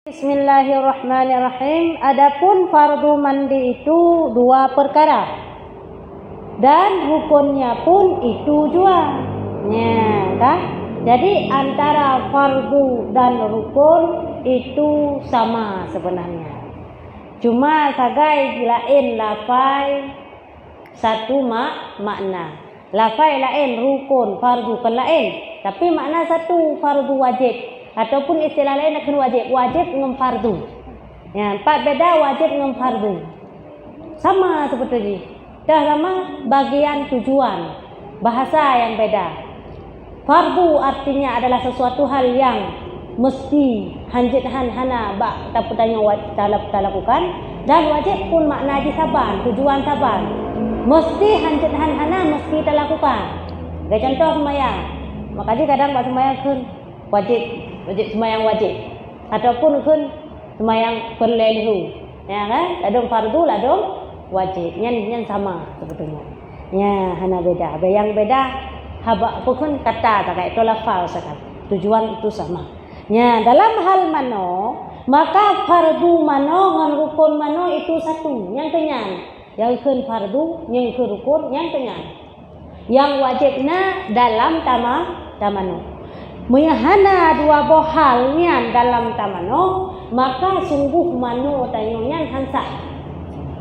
Bismillahirrahmanirrahim. Adapun fardu mandi itu dua perkara dan rukunnya pun itu juga. Kan? Jadi antara fardu dan rukun itu sama sebenarnya. Cuma sagai lain lafai satu makna. Lafai lain, rukun, fardu kan lain. Tapi makna satu, fardu wajib. Ataupun istilah lain akan wajib dengan fardu. Ya, empat beda wajib dengan fardu. Sama seperti ini. Dah sama bagian tujuan. Bahasa yang beda. Fardu artinya adalah sesuatu hal yang mesti hanjit hana tak bertanya tak lakukan, dan wajib pun makna di saban, tujuan saban. Mesti hanjit hana mesti kita lakukan. Kayak contoh sembahyang. Makanya kadang buat sembahyang kan wajib sembahyang wajib ataupun kun sembahyang perlehu, ya kan? Ladung fardu, ladung wajib, nyan sama sebetulnya. Ya, hana beda. Yang beda haba pun kata tak itu lafal sekali. Tujuan itu sama. Ya, dalam hal mano, maka fardu mano dengan rukun mano itu satu, yang kenyang. Yang kun fardu, yang kun rukun, yang kenyang. Yang wajibnya dalam tamano. Meyahana dua bohalnya dalam tamano, maka sungguh mano tanyonya hansa.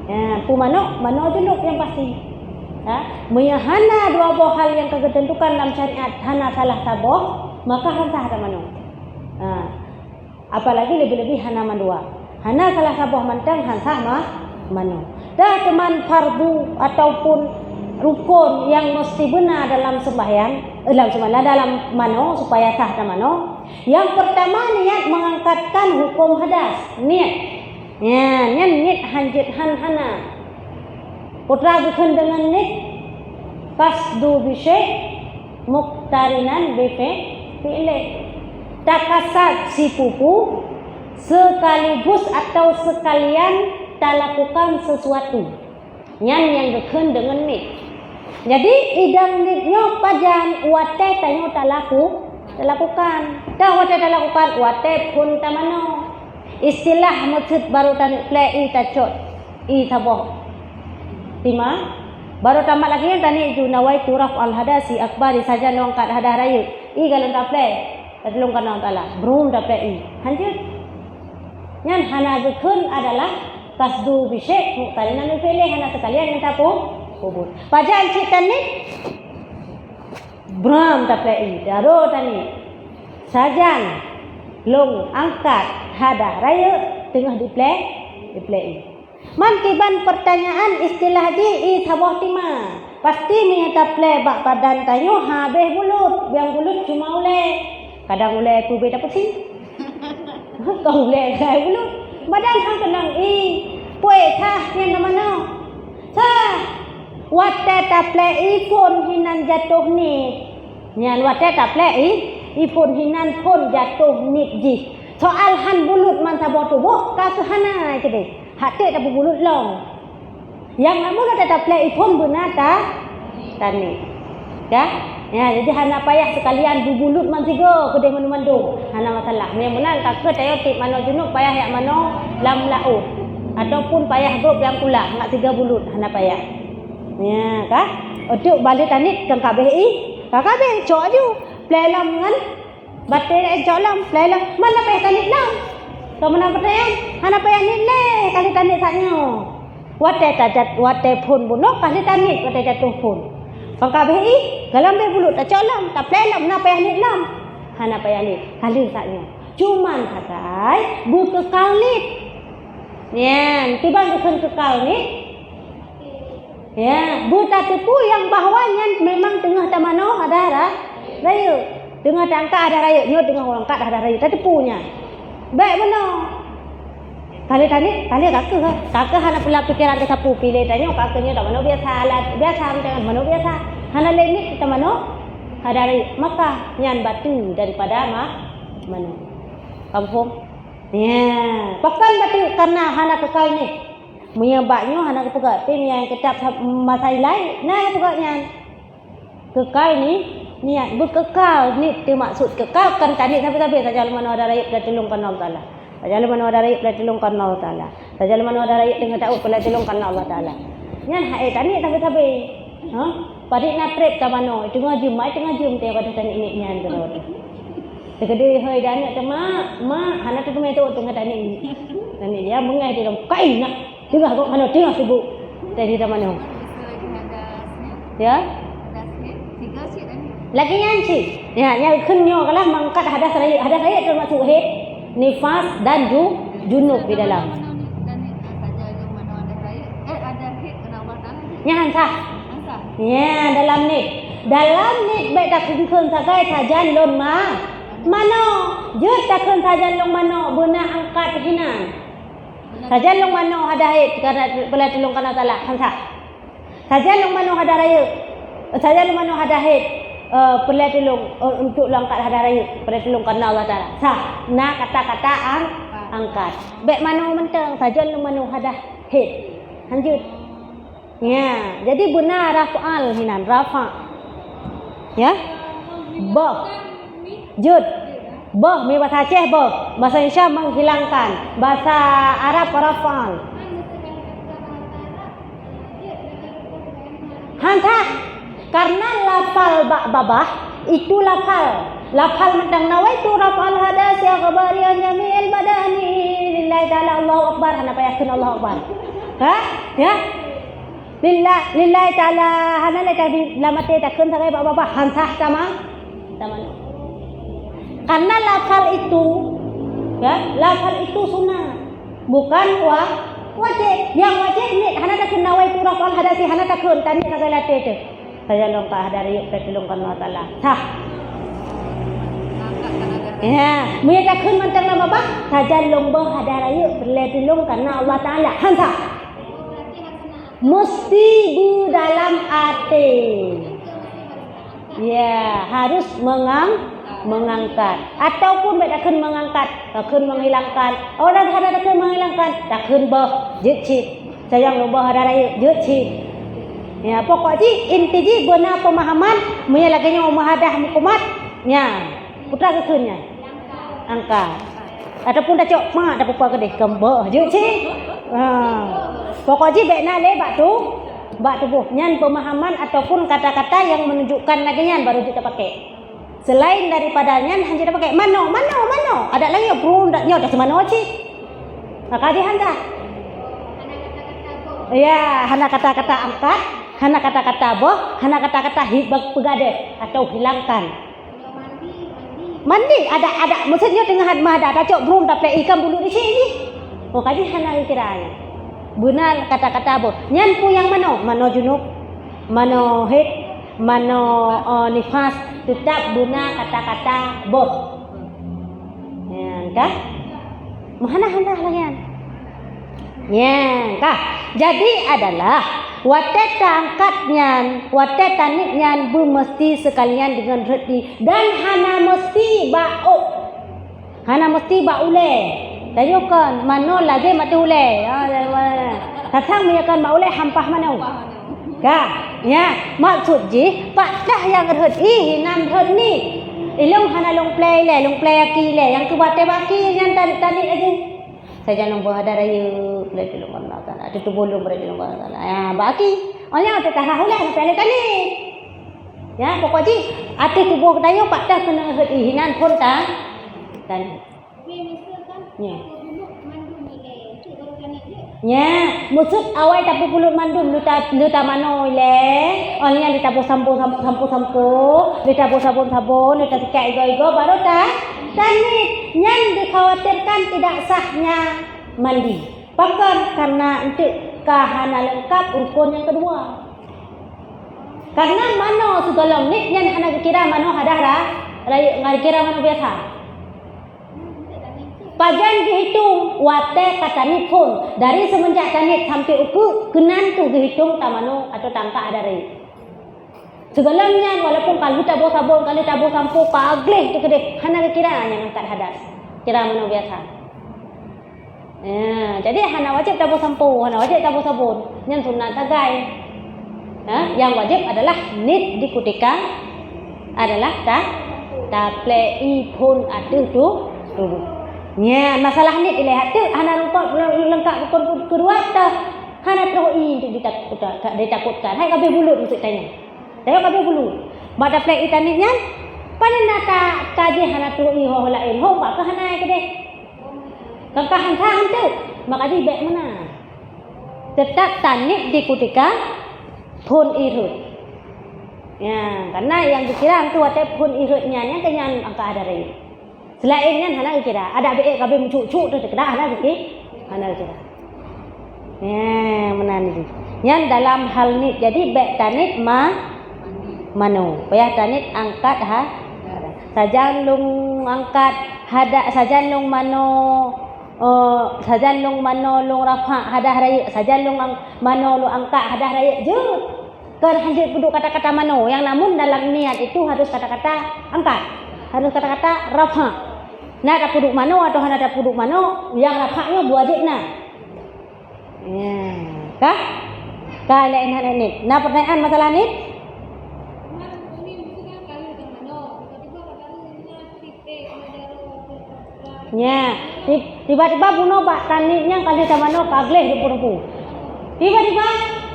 Ya, mano junub yang pasti. Ya, meyahana dua bohal yang ketentukan dalam syariat hana salah saboh, maka hansa tamano. Apalagi lebih-lebih hana mandua. Hana salah saboh mantang hansa mano. Dah teman fardu ataupun rukun yang mesti benar dalam sembahyang, dalam mano supaya sah dalam mano. Yang pertama niat mengangkatkan hukum hadas, niat. Ya, niat hanjit hana. Putra bukan dengan niat kasdu bisyai muqtarinan fi'li. Takasat si pupu sekaligus atau sekalian tak lakukan sesuatu. Yang bukan dengan niat. Jadi idang nitnya pajan wate tanyo tak lakukan. Dah wate tak lakukan, wate pun tamano. Istilah maksud baru tanik play tacot i saboh. Tima baru tamat lagi tani itu nawai turaf al hadasi akbari saja nongkat hadah rayu. I galon tak play. Tadlong kana taala. Brum tak play i. Lanjut. Yang hana bekun adalah kasdu bisyai muqtarinan fi'li, hana sekalian yang tapu kubur. Pajaan cita ni bram tapai daro tani sajan long angkat hada raya tengah di play. Mantiban pertanyaan istilah di sabah tima pasti menyata play bak padan tayo habis bulut yang bulut cuma ule kadang ule tu beda pusing kau ule gay bulut badan hang kenang puai tah yang mana sah wate taplei pun hinan jatuh ni. Nyan wate taplei pun hinan pun jatuh ni ji. Soal han bulut man sabot tubuh ka hana kede. Hati tak bulut long. Yang namun ada taplei pun benar tani. Ya, jadi hana payah sekalian bubulut man tiga kede mandu. Hana masalah. Yang benar tak ke tayo tip mano junub payah yak mano lam lau. Ataupun payah grup yang pula ngak tiga bulut hana payah. Ya, kah? Untuk balik tanit kang KBI. KBI cok aju. Plelam kan? Batai cok lam, plelam. Mana payah tanit lam? Kau mana pertanyaan? Hana payah nit le kali tanit saknya. Wate pun bunuh kali tanit wate jatuh pun. Kang KBI galam be bulut tak cok lam, tak plelam na payah nit lam. Hana payah nit kali saknya. Cuman sakai bu kekal nit. Ya, tiba bukan kekal nit. Ya, buta tipu yang bahwanya memang tengah tamano ada rayu. Tengah tangka ada rayu, nyo tengah orang kat ada rayu, tak tipunya. Baik benar. Kali kakak hana pula pikiran ke sapu pilih tanya kakaknya tak mano biasa dengan mano biasa. Hana lain kita mano ada rayu. Maka nyan batu daripada mano. Kampung. Ya, pakan batu karena hana kekal ni. Menyebabnya anak pegat tim yang ketap masai lain. Nah pegatnya kekal ni niat berkekal ni maksud kekal kan tadi sampai saja mana ada rakyat dah tolong kan Allah Taala. Tajalu mana ada raya pelai tolong karena Allah Taala. Tajalu mana ada raya dengan tahu pelai tolong karena Allah Taala. Nyan hai tani tabe-tabe. Ha? Padik na trip ta mano. Itu ngajum teh kata tani ini nyan tu. Tegede hoi dan nak ma hana tu me tu tengah tani. Tani dia mengai di dalam kai nak. Tengah kok mano tengah sibuk. Tadi ta mano. Ya? Lagi nyanci. Ya, yang kenyo kalah mangkat hadas raya termasuk haid, nifas dan junub di dalam. Nyan sah. Ya, dalam ni baik tak kun sagai sajan lon mano jut tak kun sajan long mano buna angkat hinan sajan long mano ada haid karena bela tolong kana salah hansa sajan long mano ada raya sajan long mano ada haid bela tolong untuk langkat ada raya bela tolong karena Allah Taala sah na kata-kata angkat baik mano mentang sajan long mano ada haid lanjut. Ya, jadi benar rafa'al hinan, rafa. Ya? Boh. Jud. Boh mi bahasa Aceh boh. Bahasa Indonesia menghilangkan. Bahasa Arab rafa'al. Hanta. Karena lafal babah itu lafal. Lafal mentang nawaitu rafa'al hadas ya khabariyan jami'il badani lillahi ta'ala Allahu akbar. Hana payahkeun Allahu akbar. Ha? Ya? Lillahi ta'ala hana le tadi lamate takun sagai bapa hansah sama karena lafal itu sunnah bukan wajib. Yang wajib ni hana takun nawaitu rafal hadasi hana takun tani sagai late tu saya longkah dari petulung kan Allah Taala sah ya muya takun mantang nama bapa saja lomba hadarayu petulung karena Allah Taala hansah mesti bu dalam hati. Ya, harus mengangkat ataupun baik takkan mengangkat, takkan menghilangkan. Orang ada takkan menghilangkan, takkan jecit. Sayang lubah ada raya jecit. Ya, pokoknya inti ji guna pemahaman muya lagi nya muhadah mukumat. Ya, putra kekunnya. Angkat. Ataupun dah cok mak dah pupa kedeh kembah jecit. Pokoknya baik nak le bak tu nyan pemahaman ataupun kata-kata yang menunjukkan lagi nyan baru kita pakai. Selain daripada nyan hanya kita pakai mano. Ada lagi bro ndak nyo dah semano ci. Maka di handa. Ya, hana kata-kata angkat, hana kata-kata boh, hana kata-kata hibak pegade atau hilangkan. Mandi ada maksudnya tengah hadmah ada cok bro ndak play ikan bulu di sini. Pokoknya hana kiranya. Benar kata-kata boh. Nyan pu yang mano junub, mano haid, mano nifas, tetap benar kata-kata boh. Ya, kah? Mana lagi? Ya, kah? Jadi adalah watet angkatnya, watet taniknya bu mesti sekalian dengan reti dan hana mesti baule. Dayukan mano lagi mati ule. Tatang menyakan maule hampah mano. Ka, ya, maksud ji padah yang reti hinam ni. Ilung hana long play aki le yang kubate baki yang tadi aja. Saya jangan buat ada raya play tolong Allah Taala. Itu bolong play tolong Allah Taala. Ya, baki. Onya tu tah hula play tadi. Ya, pokoknya ati tubuh kita yo padah kena reti hinan pun tadi. Ya, maksud awal tapu pulut mandum lu ta mano le. Olnya ditapu sampo, ditapu sabun, lu ta tikai ego baru ta. Tani nyan dikhawatirkan tidak sahnya mandi. Bahkan karena untuk kahana lengkap rukun yang kedua. Karena mano segala ni nyan hana kira mano hadara, ngai kira mano biasa. Pajan dihitung wate katani pun dari semenjak tanit sampai uku kenan tu dihitung tamano atau tangka ada rei. Segalanya walaupun kalau tabu sabun kalau tabu sampo pagleh tu kedeh hana kira yang angkat hadas. Kira mana biasa. Ya, jadi hana wajib tabu sampo, hana wajib tabu sabun. Yang sunat tagai. Yang wajib adalah nit dikutikan adalah taplei pun ada tu tubuh. Nya masalah ni dilihat tu hana lengkap kedua dah hana teroi ditakutkan. Hai kabeh bulut untuk tanya. Tengok kabeh bulut. Bada plek itanit nyan pada nata kaji hana teroi ho lain ho pak hana ke deh. Kakahan tha hantu makaji bek mana. Tetap tanit di kutika pun irut. Ya, karena yang dikira tu ate pun irutnya nya kenyan angka ada rai. Selainnya hana kira ada be kabeh muncul-muncul tu kena hana sikit hana kira. Mana ni? Yang dalam hal ni jadi bek tanit mano. Payah tanit angkat sajan lung angkat hada sajan lung mano sajan lung mano lung rafa hadah raya sajan lung mano lung angkat hadah raya je. Kan hanya duduk kata-kata mano yang namun dalam niat itu harus kata-kata angkat. Harus kata-kata rafa. Nak ada puduk mano atau hana ada puduk mano yang rafanya wajib nah. Ya, kah? Kah lain hal ini. Nah pertanyaan masalah ni? Ya, tiba-tiba bunuh bak tanitnya kali sama no kagleh di purpu. Tiba-tiba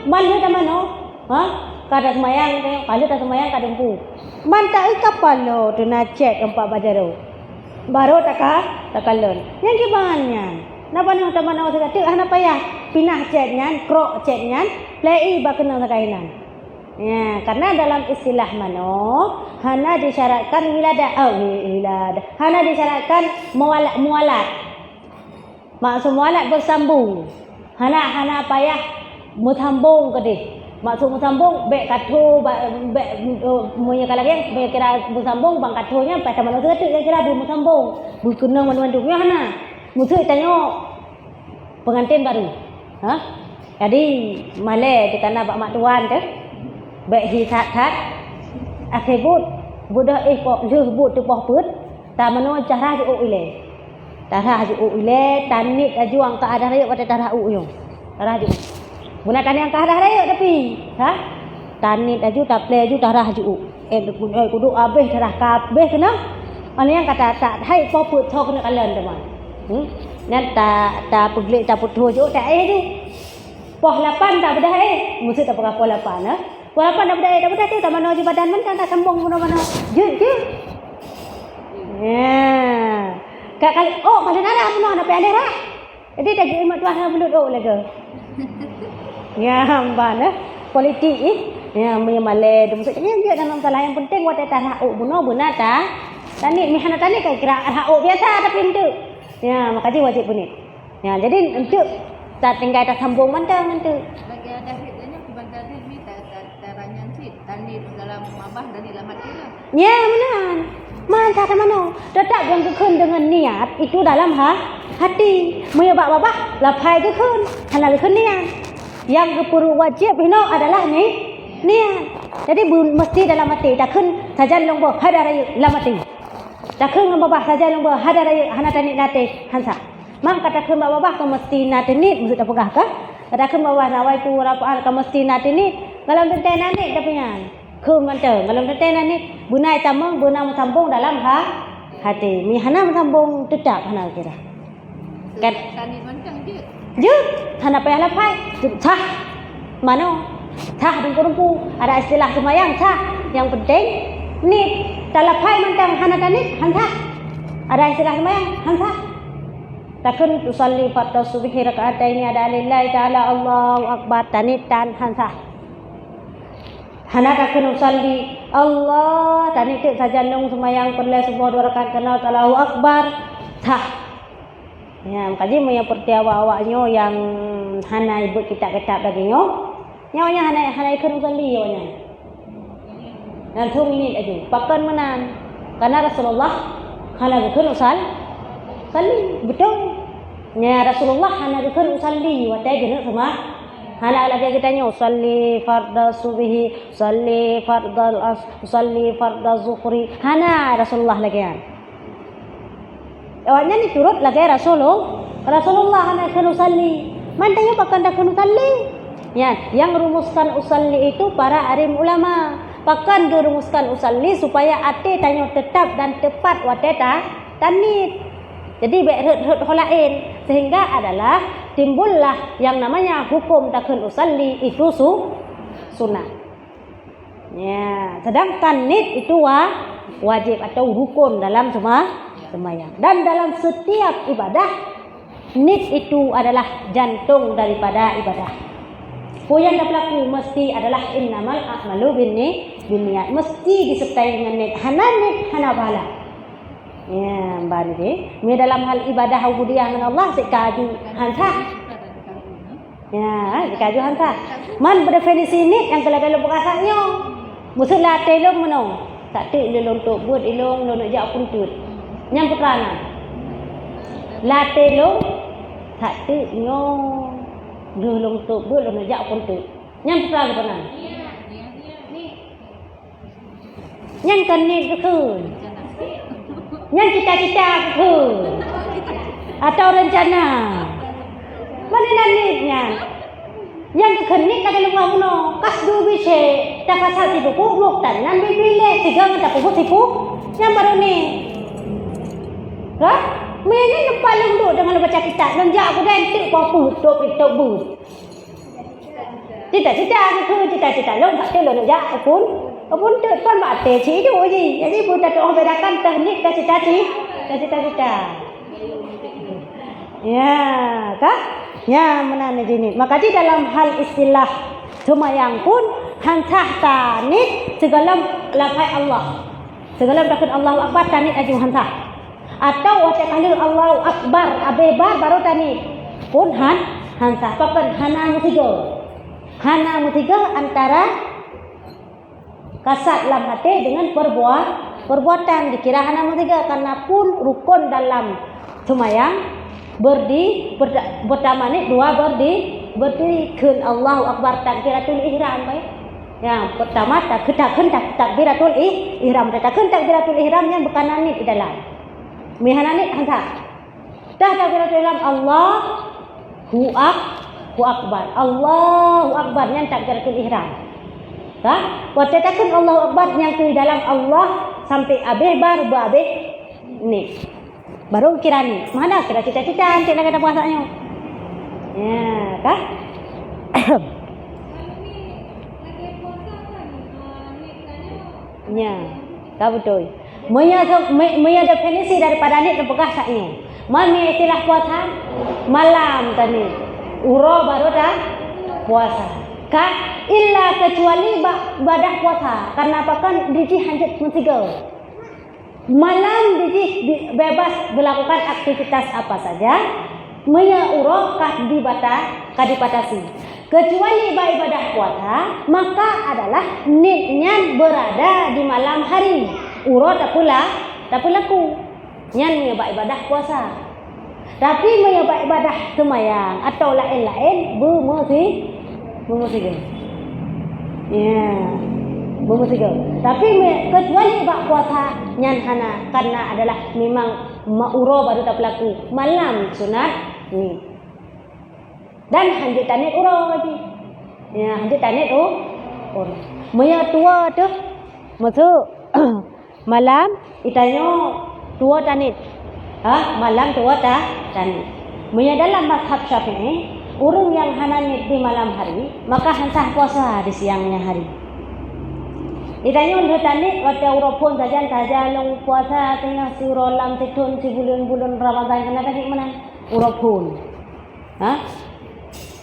mandu sama no, kada semayang tengok kali tak semayang kada empu. Manta kapal lo tu nak cek empat bajaro. Baru takalon. Yang gimana? Napa ni teman awak kata hana payah pinah ceknya, krok ceknya, play bak kena sakainan. Ya, karena dalam istilah mano hana disyaratkan wilada. Hana disyaratkan mualat. Maksud mualat bersambung. Hana payah mutambung kedih. Maksud bersambung bek katu bek punya kalagi bek kira bersambung bang katunya pada mana tu kira bersambung berkenang mandu-mandunya hana musuh tanya pengantin baru jadi male di kana bak mak tuan tu bek hi that akhibut budah kok leuh but tu poh put ta mano cara ju ile tarah ju ile tanit ajuang ka ada raya pada tarah u yo tarah ju guna tani yang kadah raya tapi tanit aju taple aju tarah aju kudu abeh tarah kabeh kena ana yang kata tak hai po put tho kena kalen teman nan ta peglik ta putu aju tak tu poh 8 tak bedah mesti tak pakai poh 8 poh 8 tak bedah tu tak mana aju badan man tak sambung mana je ya kak kali kalau ada apa nak pe ada dah jadi tak jadi mak tuan belut lagi ya hamba politik ya menyamale maksudnya dia dalam masalah yang penting wate tarah bunuh bunata tanit mihana tanit kira hak biasa tapi itu ya makanya wajib bunit ya jadi untuk tak tinggal tak sambung mantang itu bagi ada hitanya dibandar ni taranya sih tanit dalam mabah dan dalam hati lah ya benar mantap mana tetap yang kekun dengan niat itu dalam hati menyebab babah lapai kekun hana kekun niat yang perlu wajib hino adalah niat. Jadi mesti dalam hati. Takkan saja lomba hada raya dalam hati. Takkan lomba saja lomba hada raya hana tanit nate hansa. Mak katakan babah ka mesti nate nit mesti tak pegah ka. Katakan babah nawai tu rapaan ka mesti nate nit. Kalau tente nate tapi nyan. Ku manteng. Kalau tente nate bunai tamang bunang sambung dalam hati. Mi hana sambung tetap hana kira. Kan tanit mancang je. Jut, hana payah lapai. Sah. Mano? Sah dan kurumpu. Ada istilah semayang sah. Yang penting ni talapai mantang hana tanit hansa. Ada istilah semayang hansa. Takun tusalli fardhu subhi raka'ataini ada lillahi ta'ala Allahu akbar tanit tan hansa. Hana takun usalli Allah tanit saja nung semayang perle sebuah 2 rakaat kenal Allahu akbar sah. Ya, kaji punya pertiawa awaknya yang hana ibu kitab-kitab baginya. Nyawanya hana ikut usalli nyawanya. Langsung ini aja. Pakan menang. Karena Rasulullah hana ikut usalli. Betul. Ya Rasulullah hana ikut usalli. Watai jenak sama. Hana lagi kitanya usalli fardhu subhi, usalli fardhu usalli fardhu zuhri. Hana Rasulullah lagi kan. Awaknya ni turut lagi Rasulullah anak kena usalli. Mantanya pakan dah kena usalli. Ya, yang rumuskan usalli itu para alim ulama. Pakan dirumuskan usalli supaya ate tanya tetap dan tepat wateta tanit. Jadi berhut lain sehingga adalah timbullah yang namanya hukum takun usalli itu sunat. Ya, sedangkan nid itu wajib atau rukun dalam sembahyang. Dan dalam setiap ibadah nid itu adalah jantung daripada ibadah. Yang dah berlaku mesti adalah innamal a'malu binniyat. Mesti disertai dengan nid. Hana nid, hana pahala. Ya, mbak ni dalam hal ibadah ubudiyah dengan Allah sekaju hantah. Ya, sekaju hantah. Man berdefinisi nid yang kalau berasanya musuh latih long mano. Tak tik dia lontok buat ilong lo nak jak puntut. Yang pertama. Latih long tak tik nyong. Dia lontok buat lo nak jak puntut. Yang pertama. Yang kenit ke? Yang cita-cita ke? Atau rencana? Mana nanitnya? Yang kenit nak kena buat mana? Kas du bise, tak pasal tipu kubuk tanan bibile, tiga ngata kubuk tipu. Yang baru ni. Hah? Mereka nampak lembut dengan baca kitab. Lonjak aku dan tik papu, tok bu. Cita-cita ke? Cita-cita long tak ada lonjak pun. Pun tu kan mati cidu je. Jadi pun tak orang bedakan teknik dan cita-cita. Ya, kah? Ya, mana ni jenis. Maka di dalam hal istilah sembahyang pun hantah tanit segala lafaz Allah. Segala takut Allahu Akbar tanit aju hantah. Atau wajah kali Allahu Akbar abebar baru tanit pun hantah. Papan hana mutiga antara kasat lam hati dengan perbuatan dikira hana mutiga karena pun rukun dalam sembahyang pertama ni dua berdiri kun Allahu Akbar takbiratul ihram baik. Yang pertama takbiratul ihram. Takbiratul ihram yang berkanan ni di dalam. Mihana ni hanta. Dah takbiratul ihram Allahu Akbar. Allahu Akbar yang takbiratul ihram. Dah, waktu takun Allahu Akbar yang tu dalam Allah sampai habis baru habis ni. Baru kira ni. Mana kira cita-cita nanti nak kata puasanya. Ya, kah? Ya, kah betul. Maya definisi daripada ni terpegas saknya. Mami istilah puasa malam tadi. Uro baru dah puasa. Kah? Illa kecuali badah puasa. Karena apa kan diji hanjat mentiga. Malam diji bebas melakukan aktivitas apa saja. Maya uro kah dibatasi. Kecuali ibadah puasa, maka adalah niatnya berada di malam hari. Uro tak pulaku. Nyan ibadah puasa. Tapi maya ibadah sembahyang atau lain-lain bermusik. Ya, bermusik. Tapi kecuali bak puasa nyan hana karena adalah memang mauro baru tak berlaku malam sunat ni. Dan hanjit tanit uro lagi. Ya, hanjit tanit uro. Maya tua tu masuk malam itanyo tua tanit. Malam tua tanit. Maya dalam mazhab Syafi'i orang yang hananit di malam hari, maka hansah puasa di siangnya hari. Ditanya untuk tanit, waktu Europun saja long puasa tengah si rolam setun si bulan Ramadan kena kasih mana? Europun,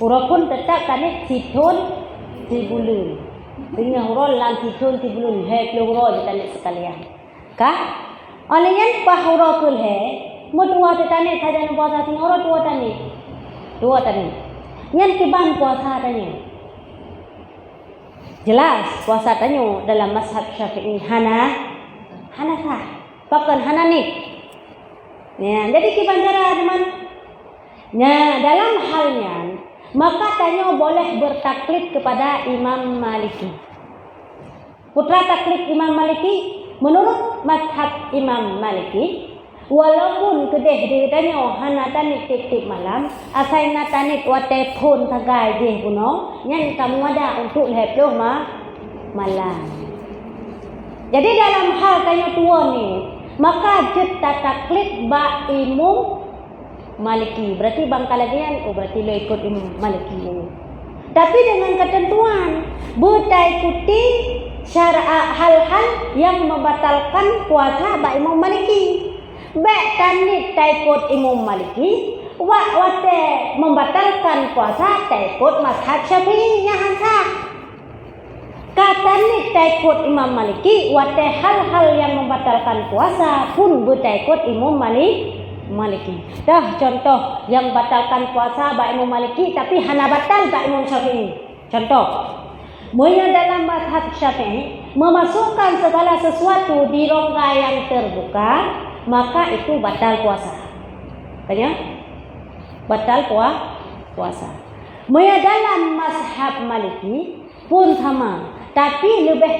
Europun tetap tanit setun si bulan. Tengah rolam setun si bulan, hek loro tanit sekalian. Kah? Olehnya bahura kul hek, mutua tanit saja puasa tengah orang tua tanit. Yang kiban puasa tanya. Jelas puasa tanya dalam mazhab Syafi'i hana sah. Bahkan hana ni. Ya, jadi kiban cara teman. Nah, dalam halnya maka tanya boleh bertaklid kepada Imam Maliki. Putra taklid Imam Maliki menurut mazhab Imam Maliki walaupun kedeh ditanya hana tanit tip malam asai na tanit wate pun tagai je puno nyan kamu ada untuk leploh malam. Jadi dalam hal tanya tua ni maka jeta taklid ba Imam Maliki. Berarti bangkalagian, berarti lo ikut Imam Maliki. Tapi dengan ketentuan buta ikuti hal-hal yang membatalkan puasa ba Imam Maliki. Baik tanit tak ikut Imam Maliki, wate membatalkan puasa tak ikut mazhab Syafi'i yang hansa. Kata ni tak ikut Imam Maliki, wate hal-hal yang membatalkan puasa pun buta ikut Imam Maliki. Dah contoh yang batalkan puasa ba Imam Maliki tapi hana batal ba Imam Syafi'i. Contoh, Munya dalam mazhab Syafi'i memasukkan segala sesuatu di rongga yang terbuka, maka itu batal puasa. Tanya? Batal puasa. Munya dalam mazhab Maliki pun sama, tapi lebih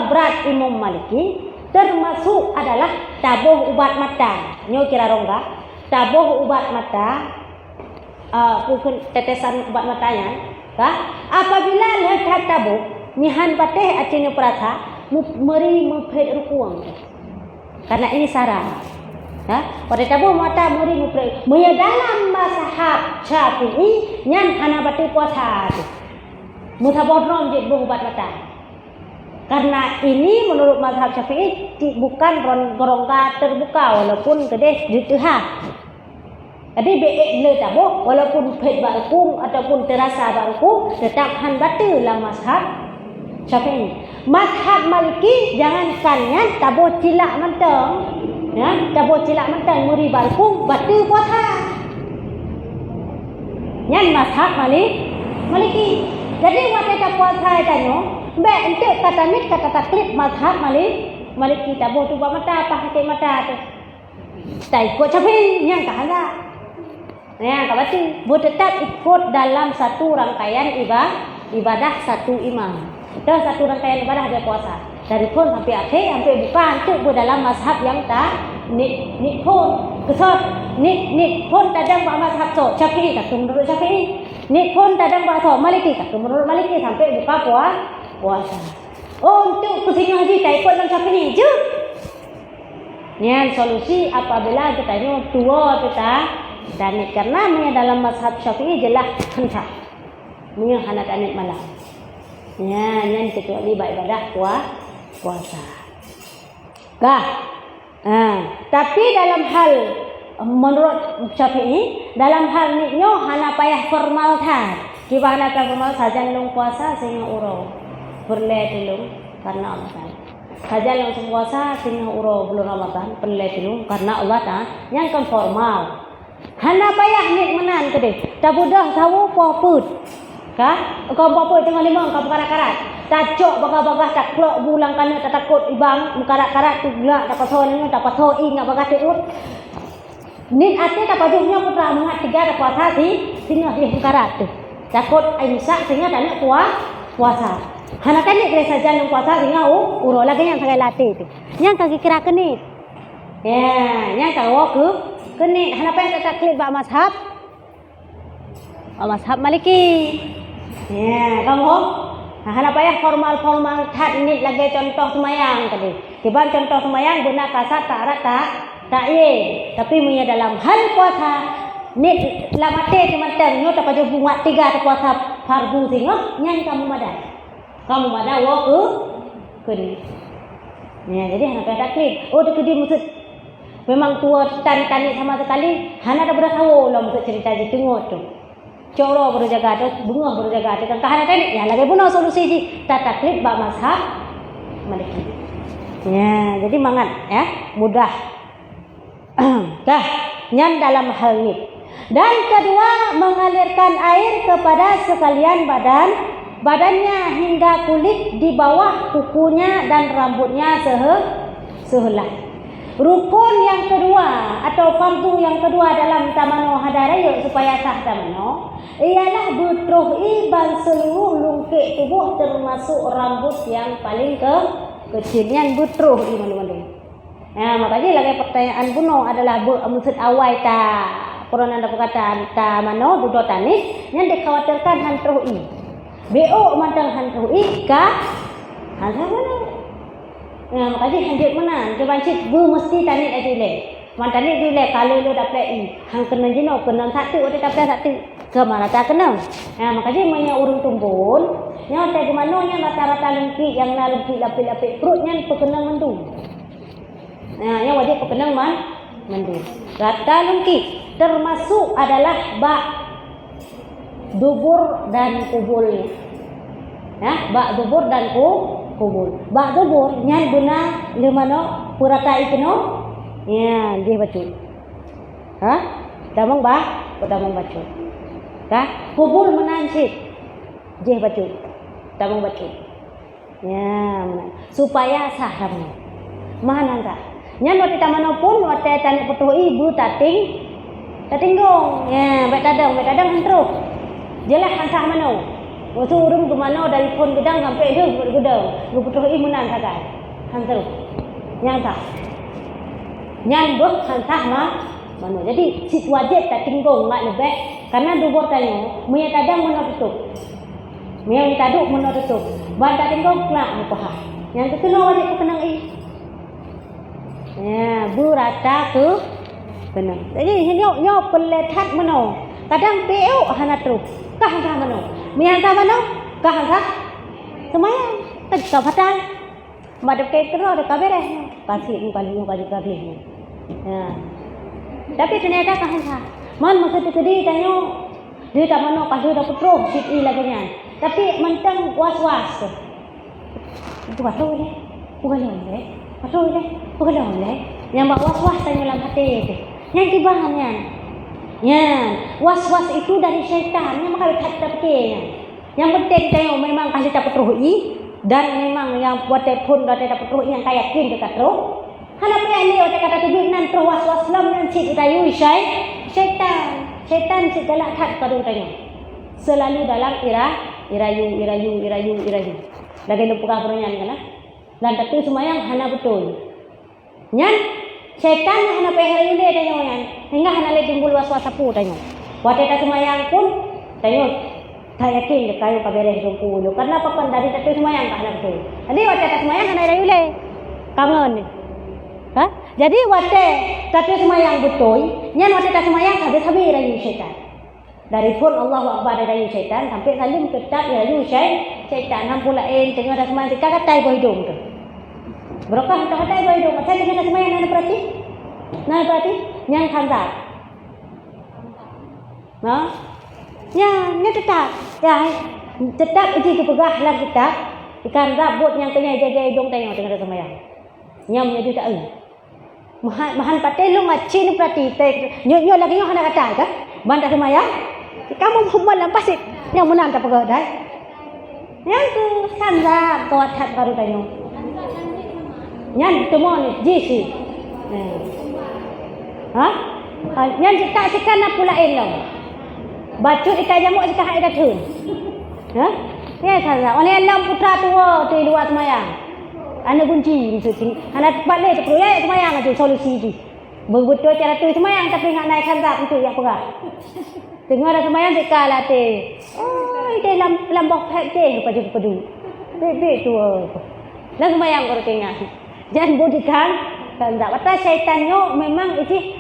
berat Imam Maliki, termasuk adalah tabuh ubat mata. Nyo kira rongga, tabuh ubat mata, bukan tetesan ubat matanya. Apabila lehat tabuh, nihan pateh acina perasa, meri mempred rukuang. Karena ini sarah. Pada tabuh mata meri mempred. Munya dalam mazhab Syafi'i nyan hana batih puasa. Mutabodron je ubat mata. Karena ini menurut mazhab Syafi'i bukan rongga terbuka walaupun kedeh ditehah. Jadi beek le tabuh walaupun pet barkung ataupun terasa barkung tetap han batal dalam mazhab Syafi'i. Mazhab Maliki jangankan yang tabuh cilak mentang, ya, tabuh cilak mentang muri barkung batal puasa. Yang mazhab Maliki. Jadi waktu puasa tanya, baik untuk kata ni kata taklid mazhab Maliki tabuh tu buat mata apa hati mata tu. Tak ikut Syafi'i yang tak ada. Ya, berarti tetap ikut dalam satu rangkaian ibadah satu imam. Dalam satu rangkaian ibadah dia puasa. Dari pun sampai akhir, sampai bukan itu dalam mazhab yang tak ni pun kesot ni pun tadang buat mazhab so Syafi'i tak menurut Syafi'i. Ni pun tadang buat so Maliki tak menurut Maliki sampai buka puasa. Oh, untuk pusing haji tak ikut dalam Syafi'i je. Ni solusi apabila kita tanya tua kita dan karena dalam mazhab Syafi'i jelas hanta. Munya hana tanit malam. Ya, yang kecuali ibadah puasa. Tapi dalam hal menurut Syafi'i dalam hal ni nyo hana payah formal tha. Gimana ka formal saja nung puasa sehingga uro. Berle dulu karena Ramadan. Saja yang puasa sehingga uro bulan Ramadan berle dulu karena Allah ta yang kan formal. Hana payah nik menan kedeh. Tak budah tahu poput. Kau poput tengah lima kau karat-karat. Tacok bagah-bagah tak klok bulang kana tak takut ibang karat-karat tu gelak tak pasal ni tak pasal ing ngap bagah tu. Nik ate tak pajunya putra mengat tiga tak puasa sehingga dia karat tu. Takut imsak sehingga tak nak puasa. Hana kan nik saja yang puasa sehingga uro lagi yang sangat latih tu. Yang kaki kira kenit. Ya, yang tahu ke kenit hana payah tak taklid ba mazhab Maliki. Ya, kamu hana payah formal taknit lagi contoh semayang tadi. Tiba contoh semayang guna kasat tak ye. Tapi punya dalam hal puasa nit lamate teman-teman nyo tak paju bunga tiga tak puasa fardu sehingga nyan kamu madai. Kamu madai wo ke ni. Ya, jadi hana payah taklid. Oh dekat dia maksud memang tua tani sama sekali hana tak berasa lah untuk cerita je tengok tu. Coro berjaga tu, bunga berjaga tu. Kan hana tadi ya lagi pun solusi ji tak taklid ba mazhab Maliki. Ya, jadi mangat ya, mudah. Dah, nyan dalam hal ni. Dan kedua mengalirkan air kepada sekalian badannya hingga kulit di bawah kukunya dan rambutnya sehelai. Rukun yang kedua atau fardu yang kedua dalam tamano hadaraya supaya sah tamano ialah betruhi ban seluruh lungkik tubuh termasuk rambut yang paling kecil yang betruh di mana-mana. Ya, makanya lagi pertanyaan buno adalah maksud awal ta Quran ada perkataan ta mano budo tanis yang dikhawatirkan han truhi. BO mantang han truhi ka han mana? Makanya hanjut menang. Coba cik bu mesti tanit aja le. Man tanit je le kalau lo dapat hang kena jino kena satu ada dapat satu ke mana tak kena. Makanya banyak urung tumbun. Nya tak gimana nya rata-rata lengki yang na lengki lapik-lapik perutnya perkenang mendung. Yang wajib perkenang mendung. Rata lengki termasuk adalah bak dubur dan kubulnya. Bak dubur dan kubul. Bak dubur nyan guna lemano purata ikno. Ya, dia betul. Damang baca. Kubul menansik. Dia betul. Damang betul. Ya, supaya saham. Mana tak? Nyan waktu tamano pun waktu tanya petuh ibu tatinggong. Ya, baik tadang terus. Jelas hansah mano. Waktu urung ke mana dari pun gedang sampai dia gedang. Petuh ibu nan sakai. Hantar. Yang tak. Nyan buk hansah mano. Jadi si wajib tatinggong mak lebih karena dubur tanya, muya tadang mano tutup. Muya taduk mano tutup. Ban tatinggong nak mukah. Yang tu kena wajib kenang Ya, burata ke benar. Jadi nyok peletat mano. Kadang peu hana terus. Kah hana mano. Mian ta mano? Kah hana? Semayang. Ka fatal. Madap ke terus ada kabere. Kasih kali kabeh. Ya. Tapi ternyata kah hana. Man maksud tadi tanya dia tak mano kasih dah putruk sit lagi nya. Tapi mentang was-was. Itu betul ni. Bukan ni. Betul deh, bukan deh. Yang was-was tanya dalam hati itu. Yang tibahannya. Ya, was-was itu dari syaitan. Yang maka tak fikirnya. Yang penting tengok memang kasih tak terui dan memang yang buat pun dah tak terui yang kaya yakin dekat terus. Kalau punya ni orang kata tujuh nan terus was-was lam nan cik rayu syaitan. Syaitan cik galak tak kadu tanya. Selalu dalam irayu. Lagi lupa pertanyaan kan? Dan tapi semayang hana betul. Nyan syaitan hana pehar yule tanya nyan. Hingga hana le timbul was-was sapu tanya. Waktu tak semayang pun tanya tak yakin dia kayu kabere jumpu lu. Karena papan dari tak semayang tak hana betul. Jadi waktu tak semayang hana yule. Kangen. Jadi waktu tak semayang betul, nyan waktu tak semayang habis rayu syaitan. Dari pun Allah Akbar rayu syaitan sampai salim tetap rayu syaitan hampula tengok dah semayang kita katai boh hidung tu. Berokah katai boh hidung. Saya tengok dah semayang nak berarti yang khanzat. Nya tetap. Tetap itu kepegah lah tetap. Ikan rabut yang tengah jaga hidung tengok dah semayang. Nya menjadi tak mahan pakai lu macin berarti nyo lagi nyo hendak kata kan bandak semayang kamu Muhammad lah pasti yang menang tak pegah dah yang tu sangat kuat hat baru tanya yang temu ni jisi yang jika nak pula elok bacut ikan jamuk jika hak dah tun ya sangat oleh alam putra tua tu luar semayang ana kunci gitu. Ana balik tu ya semayang tu solusi tu. Betul cara tu semayang tapi nak naik khanzat itu yang perah. Tengah dah semayang dekat lah teh. Oh, dia lambok pek teh padu. Bebe tu. Lah semayang kau tengah. Jangan budikan khanzat. Kata syaitannya memang itu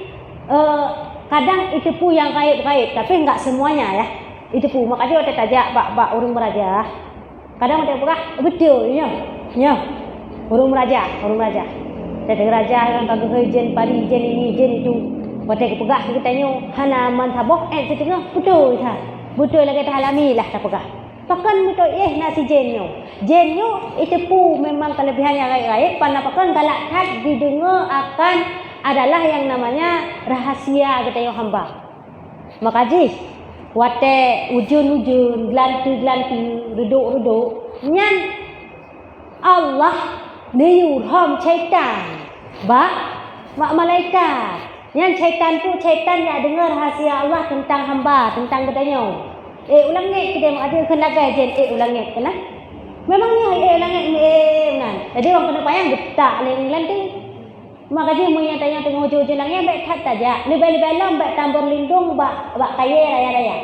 kadang itu pu yang gaib-gaib tapi enggak semuanya ya. Itu pu makanya ada tajak bak urung meraja. Kadang ada perah betul ya. Ya. Urung raja. Jadi raja yang kagak jen pari jen ini jen itu. Waktu kepegah kita tanya hana man sabok setengah betul sah. Betul lagi tak alami lah tak pegah. Pakan betul nasi jenyo. Jenyo itu pu memang kelebihan yang gaib. Karena pakan galak tak didengar akan adalah yang namanya rahasia kita yang hamba. Makasih. Waktu ujun gelanti reduk nyan Allah diurham syaitan mak malaikat yang syaitan tu syaitan yang dengar rahasia Allah tentang hamba tentang katanya ulang ngek kita mak ada kena gajen ulang ngek kena memangnya ulang ngek kan jadi orang kena payang getak lain tu maka dia mu yang tanya tengok hujung-hujung langit baik tak saja lebih-lebih alam baik tambur lindung bak kaya raya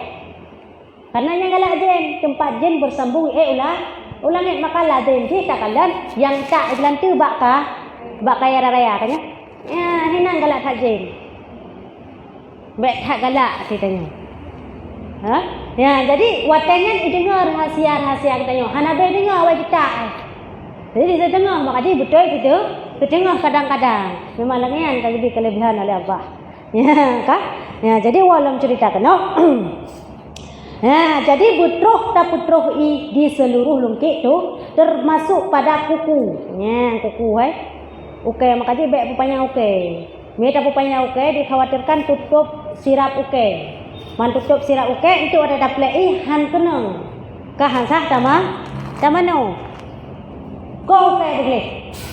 karena yang galak jen tempat jen bersambung Ulangi maka lazim si takalan yang tak dalam tu bak kaya raya kan ya. Ya, hinang galak tajim. Baik tak galak katanya. Ha? Ya, jadi watangan dengar rahasia-rahasia katanya. Hanabe dengar awak kita. Jadi dia dengar maka dia betul gitu. Dia kadang-kadang. Memang langian jadi kelebihan oleh Allah. Ya, kan? Ya, jadi walam cerita kena. Ya, jadi putroh di seluruh lungkit tu termasuk pada kuku. Ya, kuku Okey, maka dia baik pupanya okey. Mereka pupanya okey dikhawatirkan tutup sirap okey. Man tutup sirap okey itu ada daplei han kena. Ka han sah tamano. Ko okey boleh.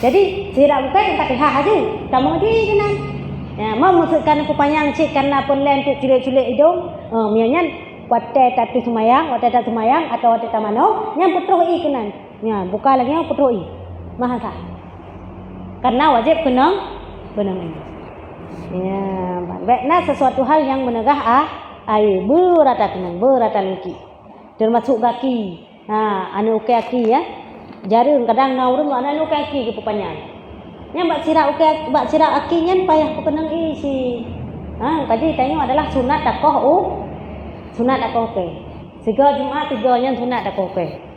Jadi sirap okey tak ha aja. Tamu di kenan. Ya, mau masukkan pupanya cik karena penlen tu culik-culik hidung. Miannya wate tatu semayang atau wate tamano yang putroh i kenan. Ya, buka lagi yang putroh i. Mahal sah. Karena wajib kena ini. Ya, baiklah sesuatu hal yang menegah air berata lengki. Termasuk kaki. Anu uke aki ya. Jarum kadang naurun anu uke aki ke pupanya. Yang bak sirak aki nyan payah pekenang isi. Kaji tanya adalah sunat takoh sunat takoh ke. 3 Jumaat 3 nyan sunat takoh ke.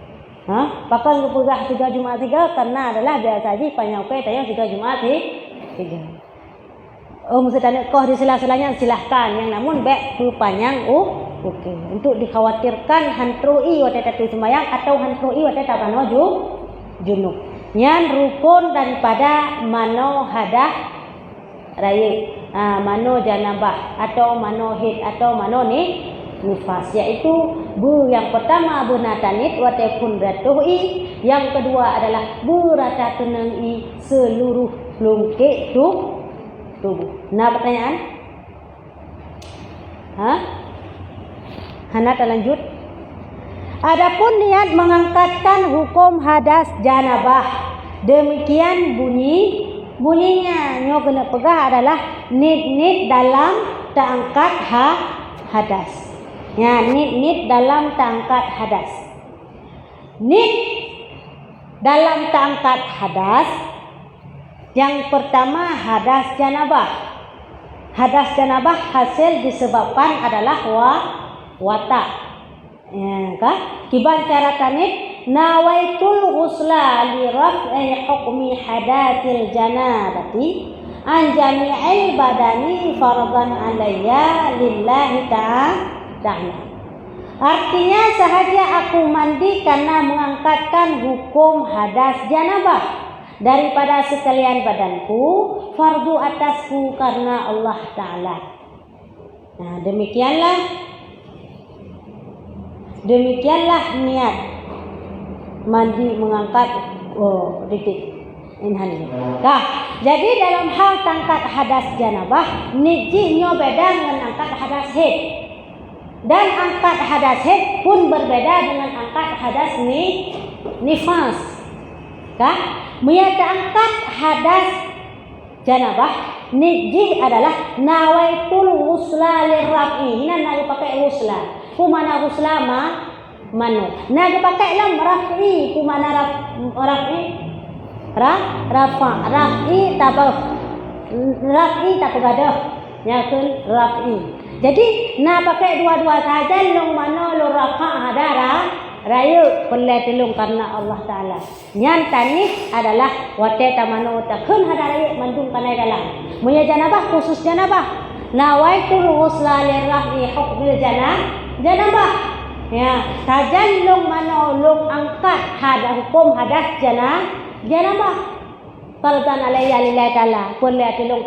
Pakai pegah 3 Jumaat 3 karena adalah biasa haji panjang okey tayang 3 Jumaat 3. Mesti tanya koh di sela-selanya silahkan yang namun baik panjang okey. Untuk dikhawatirkan hantrui wate tatu semayang atau hantrui wate tabano junub. Yang rukun daripada mano hadah raya, mano janabah atau mano hid atau mano nifas, yaitu yang pertama bernatanit watepun ratuhi, yang kedua adalah berata tenangi seluruh lungkit tubuh. Nah pertanyaan? Hana lanjut. Adapun niat mengangkatkan hukum hadas janabah, demikian bunyinya nyo kena pegah adalah nit dalam terangkat hadas. Ya, nit dalam terangkat hadas. Nit dalam terangkat hadas. Yang pertama hadas janabah. Hadas janabah hasil disebabkan adalah watak. Ya, kan? Kiban cara tanit nawaitul ghusla li raf'i hukmi hadatil janabati an jami'il badani fardhan alayya lillahi ta'ala. Artinya sahaja aku mandi karena mengangkatkan hukum hadas janabah daripada sekalian badanku, fardu atasku karena Allah Ta'ala. Nah, demikianlah niat mandi mengangkat jadi dalam hal tangkat hadas janabah nijihnya beda dengan angkat hadas haid, dan angkat hadas haid pun berbeda dengan angkat hadas nifas. Miyata angkat hadas janabah nijih adalah nawaitul ghusla lirrafi. Ini nak dipakai ghusla. Kumana ghusla mano. Nak dipakai lam rafi. Kumana rafi? Rafi tabah. Rafi tak gadah. Nyakun rafi. Jadi nak pakai dua-dua saja long mano lo rafa hadara. Raya pelai telung karena Allah Ta'ala. Yang tanis adalah wate tamano takun hadara mandung kanai dalam. Munya janabah khusus janabah. Nawaitul ghusla lirrafi hukmil janabah. Ya, tajan long mano long angkat hukum hadas janabah. Fardhan alayya lillahi ta'ala. Pelai telung